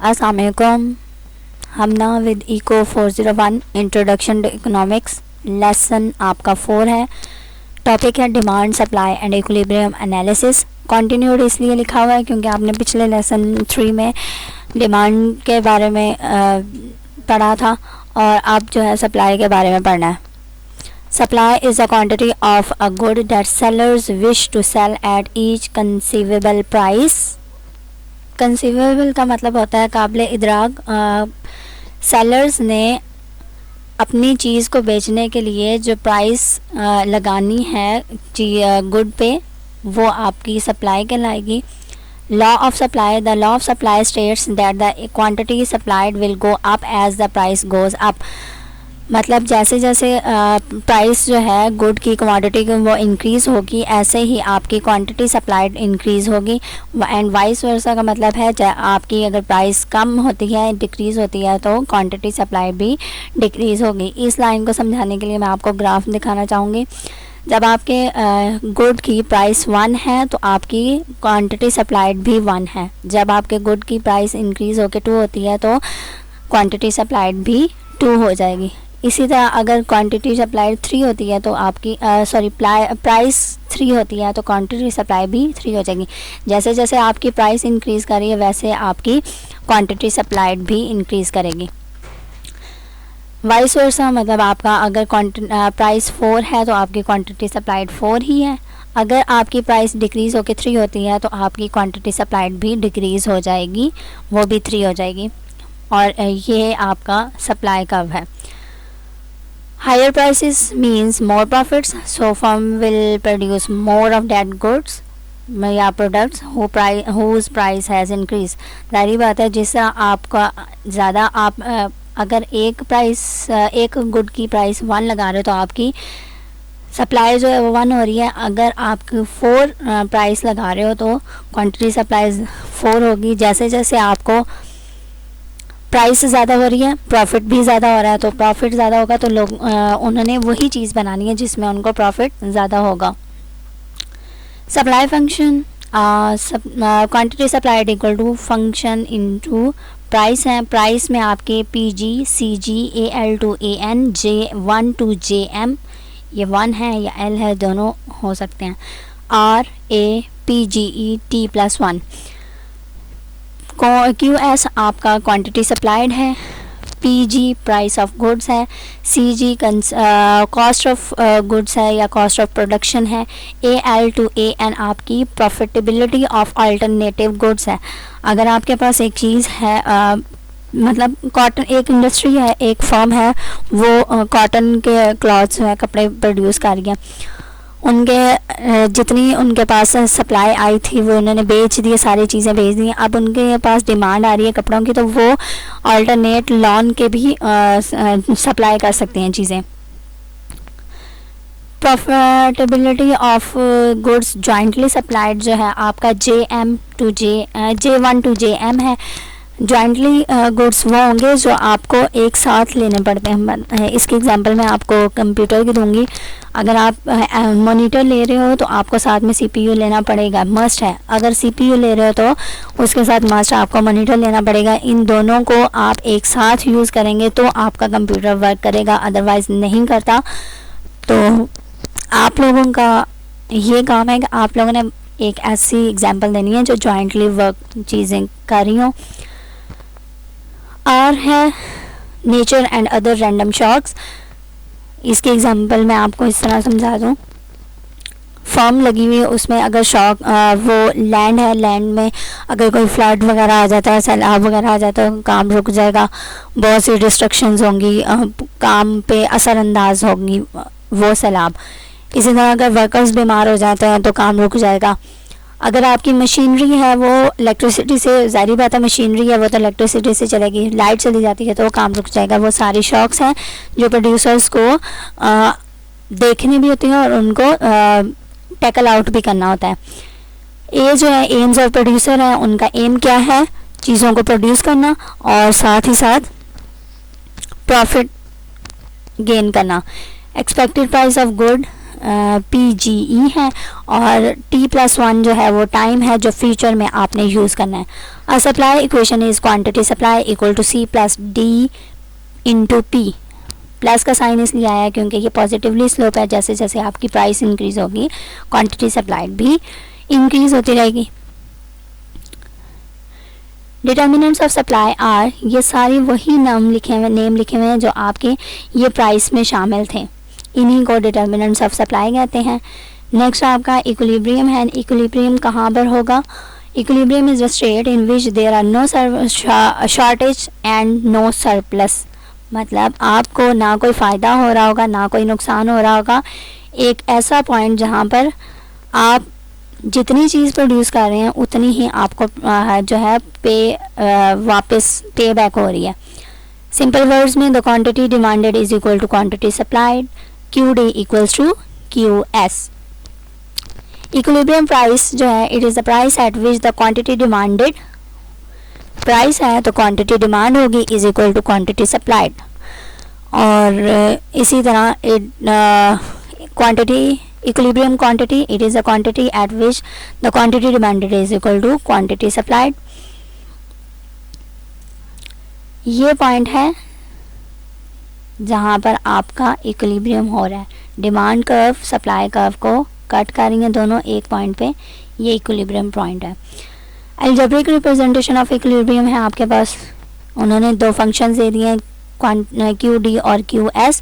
अस्सलाम वालेकुम। हम ना with ECO 401 introduction to economics lesson आपका 4 है। टॉपिक है demand supply and equilibrium analysis. Continued इसलिए लिखा हुआ है क्योंकि आपने पिछले लेसन 3 में डिमांड के बारे में पढ़ा था और अब जो है सप्लाई के बारे में पढ़ना है। Supply is a quantity of a good that sellers wish to sell at each conceivable price. Conceivable का मतलब होता है काबिल इदराक। सेलर्स ने अपनी चीज़ को बेचने के लिए जो प्राइस लगानी है गुड पे, वो आपकी सप्लाई कहलाएगी। Law of supply, the law of supply states that the quantity supplied will go up as the price goes up. मतलब जैसे जैसे प्राइस जो है गुड की क्वांटिटी की वो इंक्रीज़ होगी, ऐसे ही आपकी क्वांटिटी सप्लाइड इंक्रीज़ होगी। एंड वाइस वर्सा का मतलब है आपकी अगर प्राइस कम होती है, डिक्रीज़ होती है, तो क्वांटिटी सप्लाइड भी डिक्रीज़ होगी। इस लाइन को समझाने के लिए मैं आपको ग्राफ दिखाना चाहूँगी। जब आपके गुड की प्राइस 1 है तो आपकी क्वांटिटी सप्लाइड भी 1 है। जब आपके गुड की प्राइस इंक्रीज़ होकर 2 होती है तो क्वांटिटी सप्लाइड भी 2 हो जाएगी। इसी तरह अगर क्वांटिटी सप्लाई 3 होती है तो आपकी प्राइस 3 होती है तो क्वांटिटी सप्लाई भी 3 हो जाएगी। जैसे जैसे आपकी प्राइस इंक्रीज़ कर रही है वैसे आपकी क्वांटिटी सप्लाइड भी इंक्रीज़ करेगी। वाइस वर्सा मतलब आपका अगर प्राइस 4 है तो आपकी क्वांटिटी सप्लाइड 4 ही है। अगर आपकी प्राइस डिक्रीज़ होकर 3 होती है तो आपकी क्वांटिटी सप्लाइड भी डिक्रीज़ हो जाएगी, वो भी 3 हो जाएगी। और ये आपका सप्लाई कर्व है। Higher prices means more profits, so firm will produce more of that goods या products whose price has increased। जाहिर बात है जिस तरह आपका ज़्यादा आप अगर एक गुड की प्राइस 1 लगा रहे हो तो आपकी सप्लाई जो है वो 1 हो रही है। अगर आप 4 प्राइस लगा रहे हो तो क्वांटिटी सप्लाई 4 होगी। जैसे जैसे आपको प्राइस ज़्यादा हो रही है, प्रॉफिट भी ज़्यादा हो रहा है, तो प्रॉफिट ज़्यादा होगा तो लोग उन्होंने वही चीज़ बनानी है जिसमें उनको प्रॉफिट ज़्यादा होगा। Supply function, quantity supplied equal to function into price है। प्राइस में आपके PG, CG, AL to AN, J1 to JM, ये 1 है या L है, दोनों हो सकते हैं। RAPGE T+1। QS आपका क्वांटिटी सप्लाइड है, PG प्राइस ऑफ गुड्स है, CG कॉस्ट ऑफ गुड्स है या कॉस्ट ऑफ प्रोडक्शन है, AL टू AN आपकी प्रॉफिटेबिलिटी ऑफ अल्टरनेटिव गुड्स है। अगर आपके पास एक चीज़ है मतलब कॉटन, एक इंडस्ट्री है, एक फर्म है, वो कॉटन के क्लॉथ्स है, कपड़े प्रोड्यूस कर रही है, उनके जितनी उनके पास सप्लाई आई थी वो उन्होंने बेच दिए, सारी चीज़ें बेच दी। अब उनके पास डिमांड आ रही है कपड़ों की तो वो अल्टरनेट लॉन के भी सप्लाई कर सकते हैं चीज़ें। Profitability of goods jointly supplied जो है आपका J1 टू JM है। जॉइंटली गुड्स वो होंगे जो आपको एक साथ लेने पड़ते हैं। इसकी एग्जांपल मैं आपको कंप्यूटर की दूंगी। अगर आप मॉनिटर ले रहे हो तो आपको साथ में CPU लेना पड़ेगा, मस्ट है। अगर CPU ले रहे हो तो उसके साथ मस्ट आपको मॉनिटर लेना पड़ेगा। इन दोनों को आप एक साथ यूज़ करेंगे तो आपका कंप्यूटर वर्क करेगा, अदरवाइज़ नहीं करता। तो आप लोगों का ये काम है कि आप लोगों ने एक ऐसी एग्जांपल देनी है जो जॉइंटली वर्क चीज़ें कर रही हों। R है nature and other random shocks. इसके एग्जांपल मैं आपको इस तरह समझा दूँ। फॉर्म लगी हुई है, उसमें अगर शॉक वो लैंड है, लैंड में अगर कोई फ्लड वगैरह आ जाता है, सैलाब वगैरह आ जाता है, काम रुक जाएगा, बहुत सी डिस्ट्रक्शंस होंगी, काम पे असरअंदाज होंगी वो सैलाब। इसी तरह अगर वर्कर्स बीमार हो जाते हैं तो काम रुक जाएगा। अगर आपकी मशीनरी है वो इलेक्ट्रिसिटी से, ज़ाहिर बात है मशीनरी है वो तो इलेक्ट्रिसिटी से चलेगी, लाइट चली जाती है तो काम रुक जाएगा। वो सारी शॉक्स हैं जो प्रोड्यूसर्स को देखनी भी होती हैं और उनको टैकल आउट भी करना होता है। ये जो है एम्स ऑफ प्रोड्यूसर है, उनका एम क्या है? चीज़ों को प्रोड्यूस करना और साथ ही साथ प्रॉफिट गेन करना। Expected price of good PGE है, और T+1 जो है वो टाइम है जो फ्यूचर में आपने यूज़ करना है। A supply equation is quantity supply equal to C plus D into P। Plus का साइन इसलिए आया है क्योंकि ये पॉजिटिवली स्लोप है, जैसे जैसे आपकी प्राइस इंक्रीज़ होगी क्वांटिटी सप्लाइड भी इंक्रीज़ होती रहेगी। डिटर्मिनेंट्स ऑफ सप्लाई आर, ये सारी वही नेम लिखे हुए हैं जो आपके ये प्राइस में शामिल थे, इन्हीं को डिटर्मिनेंट्स ऑफ सप्लाई कहते हैं। नेक्स्ट आपका इक्विलिब्रियम है। इक्विलिब्रियम कहाँ पर होगा? Equilibrium is a state in which there are no shortage and no surplus. मतलब आपको ना कोई फ़ायदा हो रहा होगा ना कोई नुकसान हो रहा होगा। एक ऐसा पॉइंट जहाँ पर आप जितनी चीज़ प्रोड्यूस कर रहे हैं उतनी ही आपको जो है वापस पे बैक हो रही है। सिंपल वर्ड्स में the quantity demanded is equal to quantity supplied, QD equals to QS। Equilibrium price जो है it is the price at which the quantity demanded, price है तो क्वांटिटी डिमांड होगी is equal to quantity supplied. और इसी तरह quantity equilibrium quantity it is a quantity at which the quantity demanded is equal to quantity supplied। ये point है जहाँ पर आपका इक्विलिब्रियम हो रहा है। डिमांड कर्व सप्लाई कर्व को कट करेंगे दोनों एक पॉइंट पे, ये इक्विलिब्रियम पॉइंट है। अलजेब्रिक रिप्रेजेंटेशन ऑफ इक्विलिब्रियम है आपके पास। उन्होंने दो फंक्शंस दे दिए हैं QD और QS।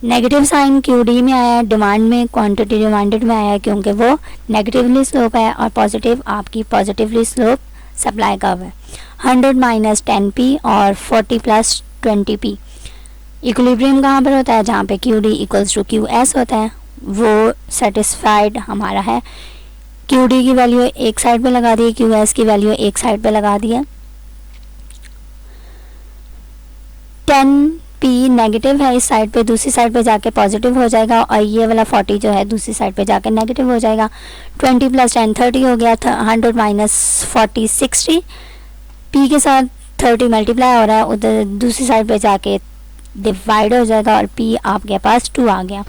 नेगेटिव साइन QD में आया है, डिमांड में क्वांटिटी डिमांडेड में आया है क्योंकि वो नेगेटिवली स्लोप है, और पॉजिटिव आपकी पॉजिटिवली स्लोप सप्लाई कर्व है। 100 माइनस 10P और 40 प्लस 20P। इक्विलिब्रियम कहाँ पर होता है? जहाँ पे QD इक्वल्स टू QS होता है, वो सेटिस्फाइड हमारा है। QD की वैल्यू एक साइड पे लगा दी, QS की वैल्यू एक साइड पे लगा दी है। 10P नेगेटिव है इस साइड पे, दूसरी साइड पे जाके पॉजिटिव हो जाएगा, और ये वाला 40 जो है दूसरी साइड पे जाके नेगेटिव हो जाएगा। 20 प्लस 10 30 हो गया। 100 माइनस 40 60। P के साथ 30 मल्टीप्लाई हो रहा है, उधर दूसरी साइड पे जाके डिवाइड हो जाएगा और P आपके पास 2 आ गया।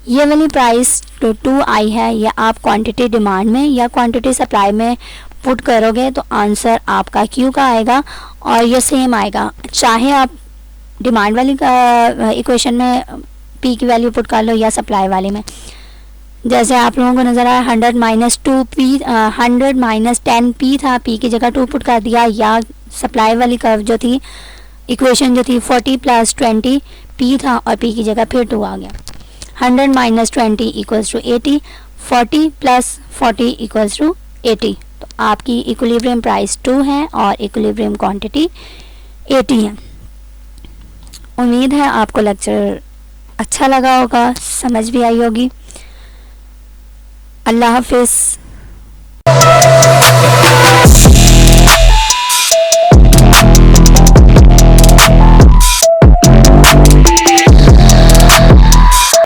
ये वाली प्राइस 2 आई है, ये आप क्वांटिटी डिमांड में या क्वांटिटी सप्लाई में पुट करोगे तो आंसर आपका Q का आएगा, और ये सेम आएगा चाहे आप डिमांड वाली इक्वेशन में P की वैल्यू पुट कर लो या सप्लाई वाले में। जैसे आप लोगों को नज़र आया 100 माइनस 2P 100 माइनस 10P था, P की जगह 2 पुट कर दिया, या सप्लाई वाली कर्व जो थी इक्वेशन जो थी 40 प्लस 20P था और P की जगह फिर 2 आ गया। 100 minus 20 equals to 80, 40 plus 40 equals to 80। तो आपकी इक्विलिब्रियम प्राइस 2 है और इक्विलिब्रियम क्वांटिटी 80 है। उम्मीद है आपको लेक्चर अच्छा लगा होगा, समझ भी आई होगी। अल्लाह हाफिज़।